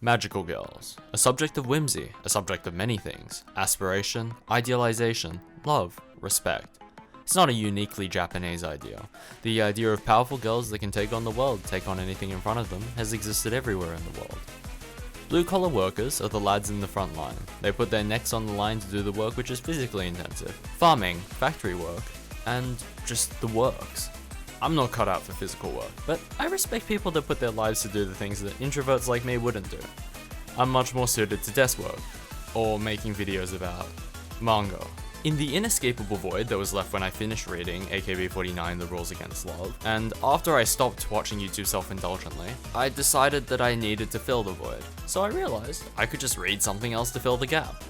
Magical girls, a subject of whimsy, a subject of many things: aspiration, idealization, love, respect. It's not a uniquely Japanese idea. The idea of powerful girls that can take on the world, take on anything in front of them, has existed everywhere in the world. Blue-collar workers are the lads in the front line. They put their necks on the line to do the work which is physically intensive. Farming, factory work, and just the works. I'm not cut out for physical work, but I respect people that put their lives to do the things that introverts like me wouldn't do. I'm much more suited to desk work, or making videos about manga. In the inescapable void that was left when I finished reading AKB49 The Rules Against Love, and after I stopped watching YouTube self-indulgently, I decided that I needed to fill the void. So I realized I could just read something else to fill the gap.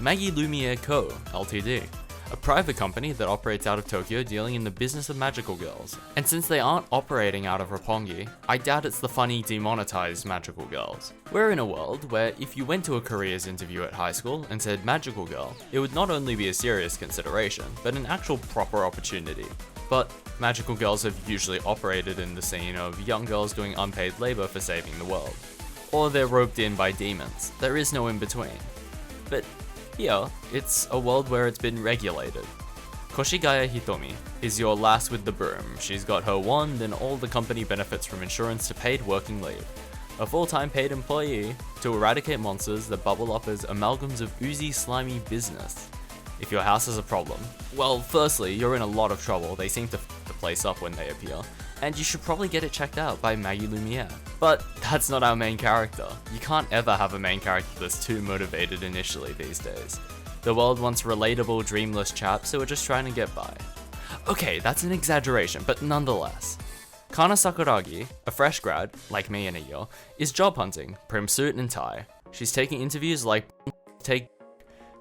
Magilumiere Co Ltd, a private company that operates out of Tokyo dealing in the business of magical girls. And since they aren't operating out of Roppongi, I doubt it's the funny demonetized magical girls. We're in a world where if you went to a careers interview at high school and said magical girl, it would not only be a serious consideration, but an actual proper opportunity. But magical girls have usually operated in the scene of young girls doing unpaid labor for saving the world. Or they're roped in by demons. There is no in between. But here, it's a world where it's been regulated. Koshigaya Hitomi is your lass with the broom. She's got her wand and all the company benefits from insurance to paid working leave. A full-time paid employee to eradicate monsters that bubble up as amalgams of oozy, slimy business. If your house has a problem, well, firstly, you're in a lot of trouble. They seem to f the place up when they appear, and you should probably get it checked out by Magilumiere. But that's not our main character. You can't ever have a main character that's too motivated initially these days. The world wants relatable, dreamless chaps who are just trying to get by. Okay, that's an exaggeration, but nonetheless. Kana Sakuragi, a fresh grad, like me in a year, is job hunting, prim suit and tie. She's taking interviews like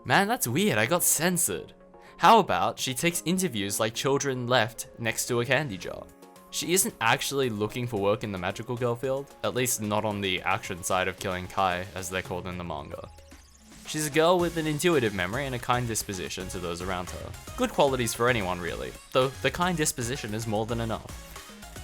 Man, that's weird, I got censored. How about she takes interviews like children left next to a candy jar? She isn't actually looking for work in the magical girl field, at least not on the action side of killing Kai, as they're called in the manga. She's a girl with an intuitive memory and a kind disposition to those around her. Good qualities for anyone really, though the kind disposition is more than enough.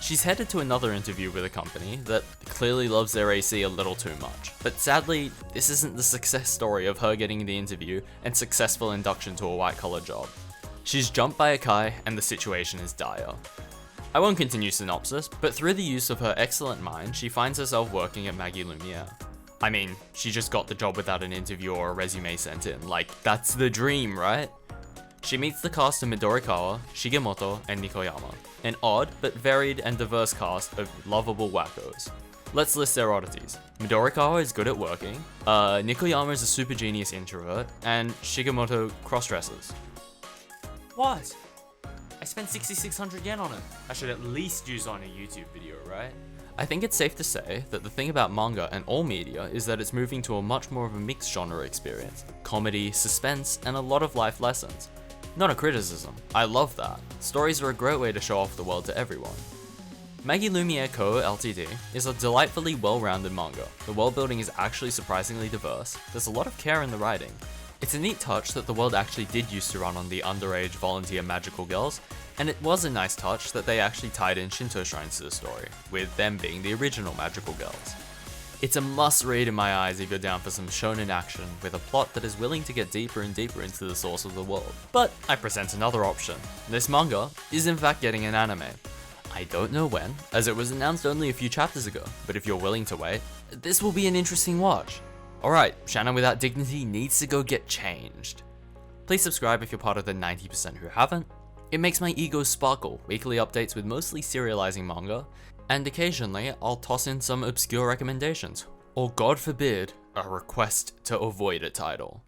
She's headed to another interview with a company that clearly loves their AC a little too much, but sadly, this isn't the success story of her getting the interview and successful induction to a white-collar job. She's jumped by a Kai and the situation is dire. I won't continue synopsis, but through the use of her excellent mind, she finds herself working at Magilumiere. I mean, she just got the job without an interview or a resume sent in, like, that's the dream, right? She meets the cast of Midorikawa, Shigemoto, and Nikoyama, an odd but varied and diverse cast of lovable wackos. Let's list their oddities. Midorikawa is good at working, Nikoyama is a super genius introvert, and Shigemoto cross-dresses. What? I spent 6,600 yen on it. I should at least use on a YouTube video, right? I think it's safe to say that the thing about manga and all media is that it's moving to a much more of a mixed genre experience. Comedy, suspense, and a lot of life lessons. Not a criticism, I love that. Stories are a great way to show off the world to everyone. Magilumiere Co Ltd is a delightfully well-rounded manga. The world building is actually surprisingly diverse. There's a lot of care in the writing. It's a neat touch that the world actually did used to run on the underage volunteer magical girls, and it was a nice touch that they actually tied in Shinto shrines to the story, with them being the original magical girls. It's a must-read in my eyes if you're down for some shonen action with a plot that is willing to get deeper and deeper into the source of the world. But I present another option. This manga is in fact getting an anime. I don't know when, as it was announced only a few chapters ago, but if you're willing to wait, this will be an interesting watch. Alright, Shannon without dignity needs to go get changed. Please subscribe if you're part of the 90% who haven't. It makes my ego sparkle, weekly updates with mostly serializing manga, and occasionally I'll toss in some obscure recommendations, or God forbid, a request to avoid a title.